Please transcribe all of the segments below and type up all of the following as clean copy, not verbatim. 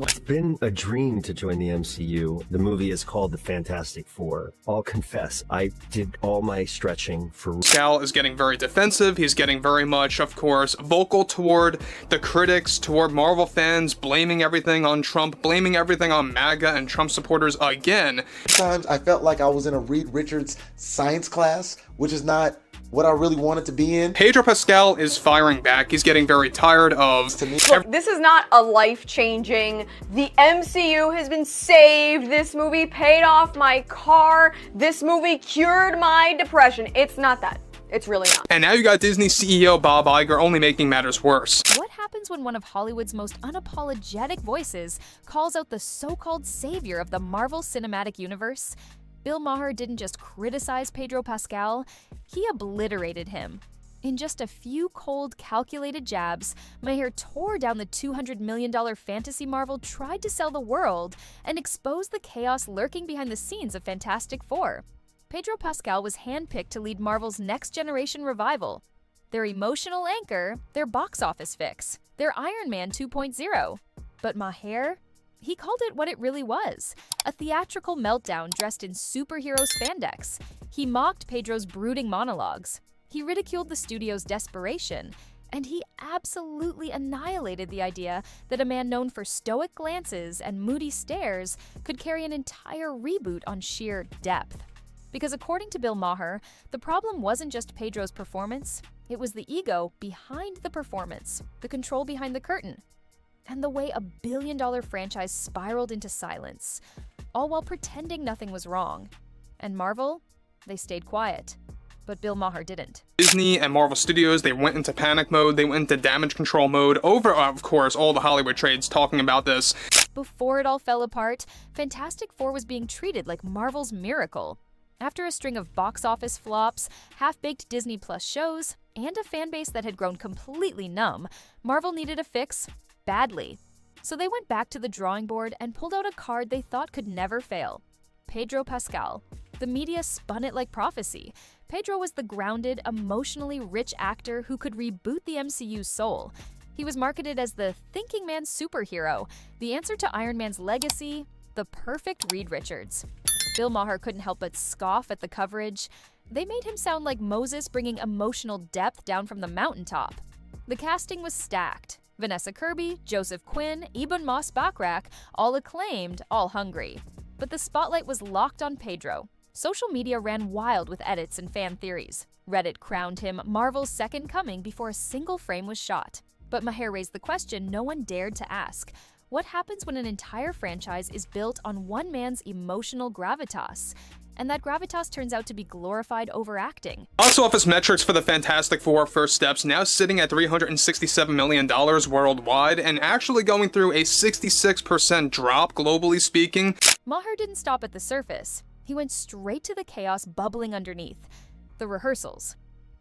It's been a dream to join the MCU. The movie is called The Fantastic Four. I'll confess, I did all my stretching for... Pascal is getting very defensive. He's getting very much, of course, vocal toward the critics, toward Marvel fans, blaming everything on Trump, blaming everything on MAGA and Trump supporters again. Sometimes I felt like I was in a Reed Richards science class, which is not what I really wanted to be in. Pedro Pascal is firing back. He's getting very tired of... Look, this is not a life-changing, the MCU has been saved, this movie paid off my car, this movie cured my depression. It's not that. It's really not. And now you got Disney CEO Bob Iger only making matters worse. What happens when one of Hollywood's most unapologetic voices calls out the so-called savior of the Marvel Cinematic Universe? Bill Maher didn't just criticize Pedro Pascal, he obliterated him. In just a few cold, calculated jabs, Maher tore down the $200 million fantasy Marvel tried to sell the world and exposed the chaos lurking behind the scenes of Fantastic Four. Pedro Pascal was handpicked to lead Marvel's next-generation revival. Their emotional anchor, their box office fix, their Iron Man 2.0. But Maher? He called it what it really was, a theatrical meltdown dressed in superhero spandex. He mocked Pedro's brooding monologues. He ridiculed the studio's desperation, and he absolutely annihilated the idea that a man known for stoic glances and moody stares could carry an entire reboot on sheer depth. Because according to Bill Maher, the problem wasn't just Pedro's performance, it was the ego behind the performance, the control behind the curtain, and the way a billion-dollar franchise spiraled into silence, all while pretending nothing was wrong. And Marvel, they stayed quiet. But Bill Maher didn't. Disney and Marvel Studios, they went into panic mode, they went into damage control mode, over, of course, all the Hollywood trades talking about this. Before it all fell apart, Fantastic Four was being treated like Marvel's miracle. After a string of box office flops, half-baked Disney Plus shows, and a fan base that had grown completely numb, Marvel needed a fix badly. So they went back to the drawing board and pulled out a card they thought could never fail. Pedro Pascal. The media spun it like prophecy. Pedro was the grounded, emotionally rich actor who could reboot the MCU's soul. He was marketed as the thinking man superhero, the answer to Iron Man's legacy, the perfect Reed Richards. Bill Maher couldn't help but scoff at the coverage. They made him sound like Moses bringing emotional depth down from the mountaintop. The casting was stacked. Vanessa Kirby, Joseph Quinn, Ebon Moss-Bachrach, all acclaimed, all hungry. But the spotlight was locked on Pedro. Social media ran wild with edits and fan theories. Reddit crowned him Marvel's second coming before a single frame was shot. But Maher raised the question no one dared to ask. What happens when an entire franchise is built on one man's emotional gravitas? And that gravitas turns out to be glorified overacting. Box office metrics for the Fantastic Four First Steps now sitting at $367 million worldwide and actually going through a 66% drop globally speaking. Maher didn't stop at the surface. He went straight to the chaos bubbling underneath. The rehearsals.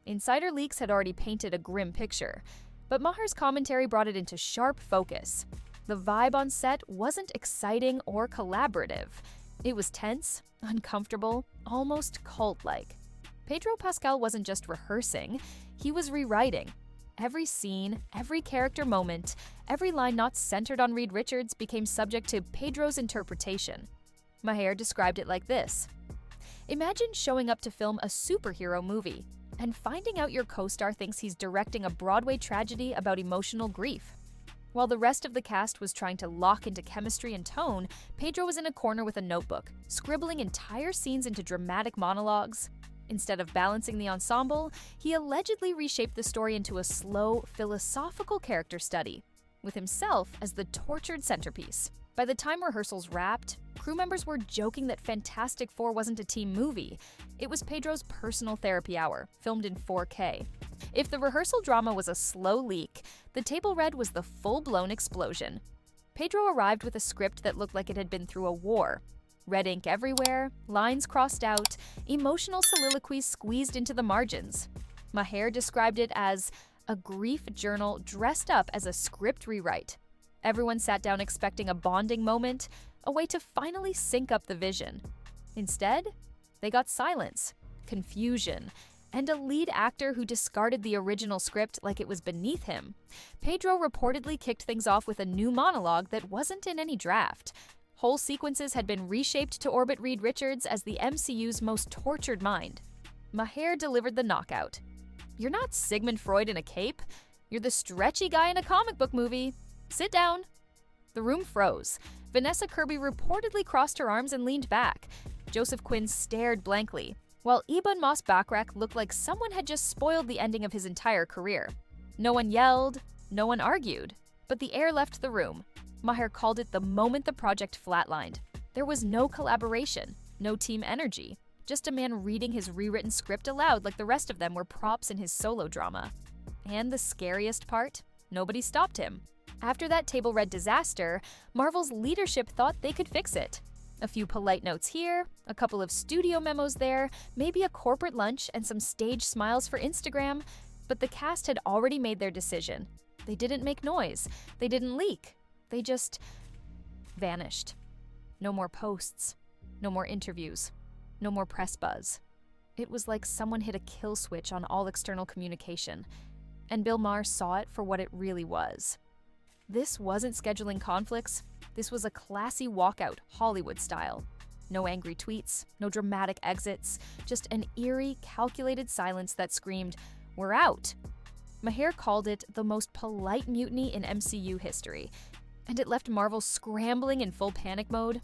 Insider leaks had already painted a grim picture, but Maher's commentary brought it into sharp focus. The vibe on set wasn't exciting or collaborative. It was tense, uncomfortable, almost cult-like. Pedro Pascal wasn't just rehearsing, he was rewriting. Every scene, every character moment, every line not centered on Reed Richards became subject to Pedro's interpretation. Maher described it like this. Imagine showing up to film a superhero movie and finding out your co-star thinks he's directing a Broadway tragedy about emotional grief. While the rest of the cast was trying to lock into chemistry and tone, Pedro was in a corner with a notebook, scribbling entire scenes into dramatic monologues. Instead of balancing the ensemble, he allegedly reshaped the story into a slow, philosophical character study, with himself as the tortured centerpiece. By the time rehearsals wrapped, crew members were joking that Fantastic Four wasn't a team movie. It was Pedro's personal therapy hour, filmed in 4K. If the rehearsal drama was a slow leak, the table read was the full-blown explosion. Pedro arrived with a script that looked like it had been through a war. Red ink everywhere, lines crossed out, emotional soliloquies squeezed into the margins. Maher described it as a grief journal dressed up as a script rewrite. Everyone sat down expecting a bonding moment, a way to finally sync up the vision. Instead, they got silence, confusion, and a lead actor who discarded the original script like it was beneath him. Pedro reportedly kicked things off with a new monologue that wasn't in any draft. Whole sequences had been reshaped to orbit Reed Richards as the MCU's most tortured mind. Maher delivered the knockout. "You're not Sigmund Freud in a cape. You're the stretchy guy in a comic book movie. Sit down." The room froze. Vanessa Kirby reportedly crossed her arms and leaned back. Joseph Quinn stared blankly, while Ebon Moss-Bachrach looked like someone had just spoiled the ending of his entire career. No one yelled, no one argued, but the air left the room. Maher called it the moment the project flatlined. There was no collaboration, no team energy, just a man reading his rewritten script aloud like the rest of them were props in his solo drama. And the scariest part? Nobody stopped him. After that table-read disaster, Marvel's leadership thought they could fix it. A few polite notes here, a couple of studio memos there, maybe a corporate lunch and some stage smiles for Instagram, but the cast had already made their decision. They didn't make noise. They didn't leak. They just vanished. No more posts. No more interviews. No more press buzz. It was like someone hit a kill switch on all external communication, and Bill Maher saw it for what it really was. This wasn't scheduling conflicts. This was a classy walkout, Hollywood style. No angry tweets, no dramatic exits, just an eerie, calculated silence that screamed, "We're out." Maher called it the most polite mutiny in MCU history, and it left Marvel scrambling in full panic mode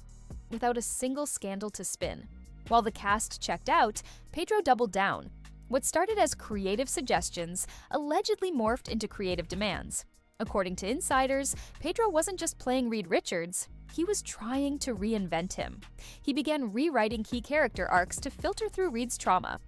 without a single scandal to spin. While the cast checked out, Pedro doubled down. What started as creative suggestions allegedly morphed into creative demands. According to insiders, Pedro wasn't just playing Reed Richards, he was trying to reinvent him. He began rewriting key character arcs to filter through Reed's trauma.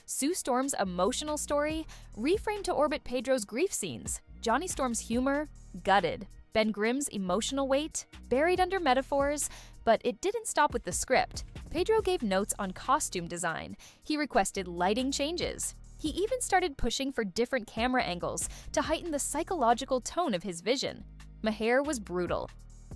Sue Storm's emotional story reframed to orbit Pedro's grief scenes. Johnny Storm's humor, gutted. Ben Grimm's emotional weight, buried under metaphors, but it didn't stop with the script. Pedro gave notes on costume design. He requested lighting changes. He even started pushing for different camera angles to heighten the psychological tone of his vision. Maher was brutal.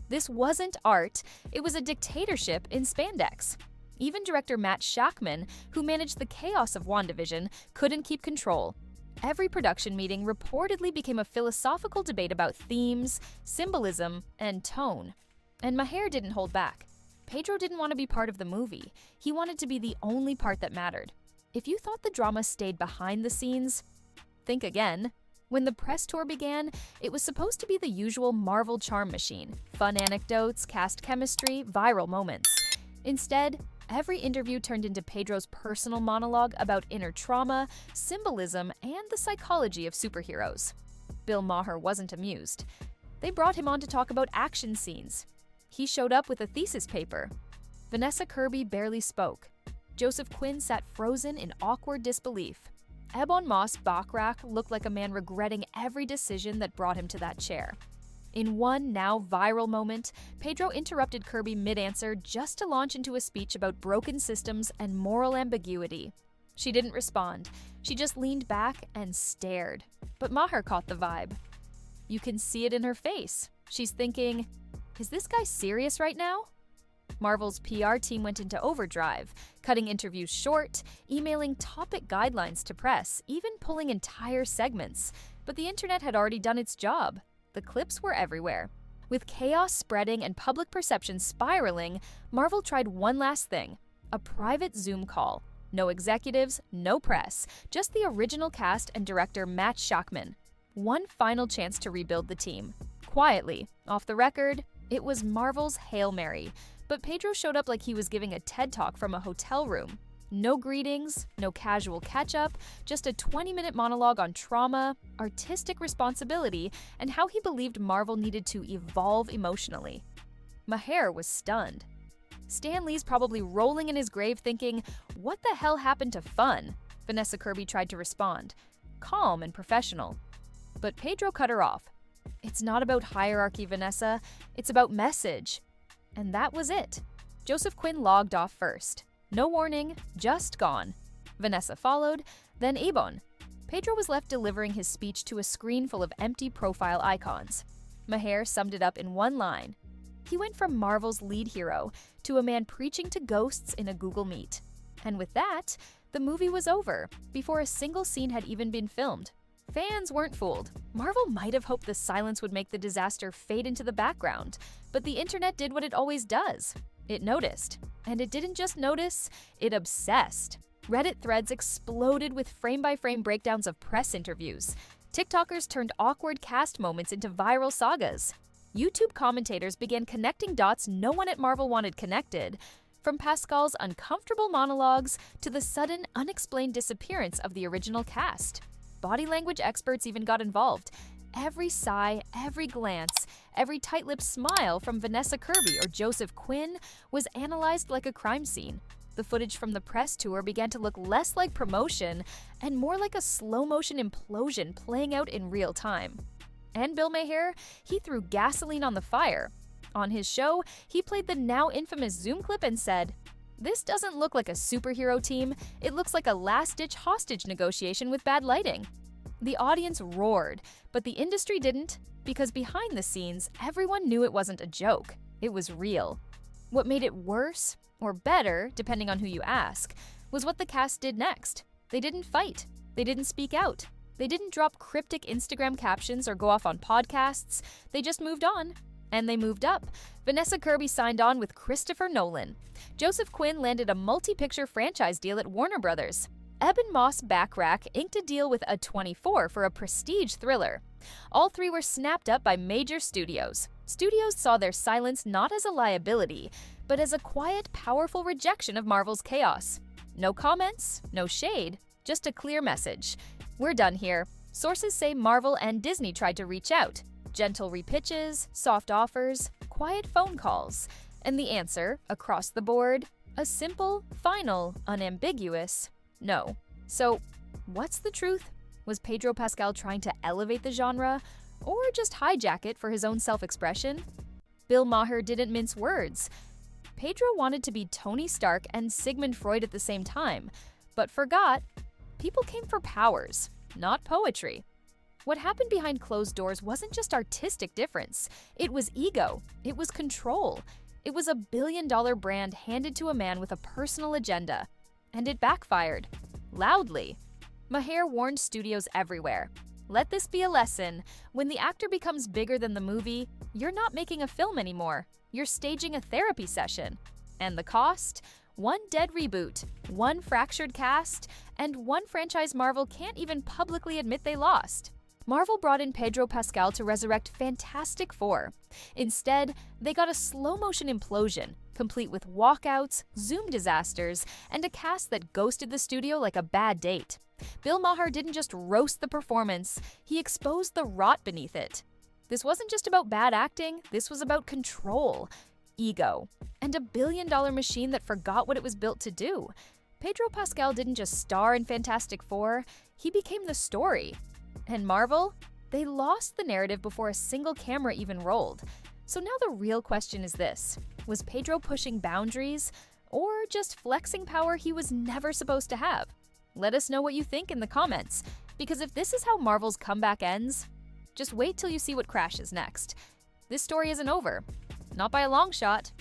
This wasn't art, it was a dictatorship in spandex. Even director Matt Shakman, who managed the chaos of WandaVision, couldn't keep control. Every production meeting reportedly became a philosophical debate about themes, symbolism, and tone. And Maher didn't hold back. Pedro didn't want to be part of the movie. He wanted to be the only part that mattered. If you thought the drama stayed behind the scenes, think again. When the press tour began, it was supposed to be the usual Marvel charm machine. Fun anecdotes, cast chemistry, viral moments. Instead, every interview turned into Pedro's personal monologue about inner trauma, symbolism, and the psychology of superheroes. Bill Maher wasn't amused. They brought him on to talk about action scenes. He showed up with a thesis paper. Vanessa Kirby barely spoke. Joseph Quinn sat frozen in awkward disbelief. Ebon Moss-Bachrach looked like a man regretting every decision that brought him to that chair. In one now viral moment, Pedro interrupted Kirby mid-answer just to launch into a speech about broken systems and moral ambiguity. She didn't respond. She just leaned back and stared. But Maher caught the vibe. You can see it in her face. She's thinking, is this guy serious right now? Marvel's PR team went into overdrive, cutting interviews short, emailing topic guidelines to press, even pulling entire segments. But the internet had already done its job. The clips were everywhere. With chaos spreading and public perception spiraling, Marvel tried one last thing, a private Zoom call. No executives, no press, just the original cast and director Matt Shakman. One final chance to rebuild the team. Quietly, off the record, it was Marvel's Hail Mary. But Pedro showed up like he was giving a TED Talk from a hotel room. No greetings, no casual catch-up, just a 20-minute monologue on trauma, artistic responsibility, and how he believed Marvel needed to evolve emotionally. Maher was stunned. Stan Lee's probably rolling in his grave thinking, what the hell happened to fun? Vanessa Kirby tried to respond, calm and professional. But Pedro cut her off. It's not about hierarchy, Vanessa. It's about message. And that was it. Joseph Quinn logged off first. No warning, just gone. Vanessa followed, then Ebon. Pedro was left delivering his speech to a screen full of empty profile icons. Maher summed it up in one line. He went from Marvel's lead hero to a man preaching to ghosts in a Google Meet. And with that, the movie was over before a single scene had even been filmed. Fans weren't fooled. Marvel might have hoped the silence would make the disaster fade into the background, but the internet did what it always does. It noticed. And it didn't just notice, it obsessed. Reddit threads exploded with frame-by-frame breakdowns of press interviews. TikTokers turned awkward cast moments into viral sagas. YouTube commentators began connecting dots no one at Marvel wanted connected, from Pascal's uncomfortable monologues to the sudden, unexplained disappearance of the original cast. Body language experts even got involved. Every sigh, every glance, every tight-lipped smile from Vanessa Kirby or Joseph Quinn was analyzed like a crime scene. The footage from the press tour began to look less like promotion and more like a slow-motion implosion playing out in real time. And Bill Maher, he threw gasoline on the fire. On his show, he played the now infamous Zoom clip and said, "This doesn't look like a superhero team, it looks like a last-ditch hostage negotiation with bad lighting." The audience roared, but the industry didn't, because behind the scenes, everyone knew it wasn't a joke. It was real. What made it worse, or better, depending on who you ask, was what the cast did next. They didn't fight. They didn't speak out. They didn't drop cryptic Instagram captions or go off on podcasts. They just moved on. And they moved up. Vanessa Kirby signed on with Christopher Nolan. Joseph Quinn landed a multi-picture franchise deal at Warner Brothers. Eben Moss Backrack inked a deal with A24 for a prestige thriller. All three were snapped up by major studios. Studios saw their silence not as a liability, but as a quiet, powerful rejection of Marvel's chaos. No comments, no shade, just a clear message. We're done here. Sources say Marvel and Disney tried to reach out. Gentle repitches, soft offers, quiet phone calls. And the answer, across the board, a simple, final, unambiguous no. So, what's the truth? Was Pedro Pascal trying to elevate the genre, or just hijack it for his own self-expression? Bill Maher didn't mince words. Pedro wanted to be Tony Stark and Sigmund Freud at the same time, but forgot people came for powers, not poetry. What happened behind closed doors wasn't just artistic difference. It was ego. It was control. It was a billion-dollar brand handed to a man with a personal agenda. And it backfired. Loudly. Maher warned studios everywhere. Let this be a lesson. When the actor becomes bigger than the movie, you're not making a film anymore. You're staging a therapy session. And the cost? One dead reboot, one fractured cast, and one franchise Marvel can't even publicly admit they lost. Marvel brought in Pedro Pascal to resurrect Fantastic Four. Instead, they got a slow-motion implosion, complete with walkouts, Zoom disasters, and a cast that ghosted the studio like a bad date. Bill Maher didn't just roast the performance, he exposed the rot beneath it. This wasn't just about bad acting, this was about control, ego, and a billion-dollar machine that forgot what it was built to do. Pedro Pascal didn't just star in Fantastic Four, he became the story. And Marvel? They lost the narrative before a single camera even rolled. So now the real question is this: was Pedro pushing boundaries, or just flexing power he was never supposed to have? Let us know what you think in the comments, because if this is how Marvel's comeback ends, just wait till you see what crashes next. This story isn't over. Not by a long shot.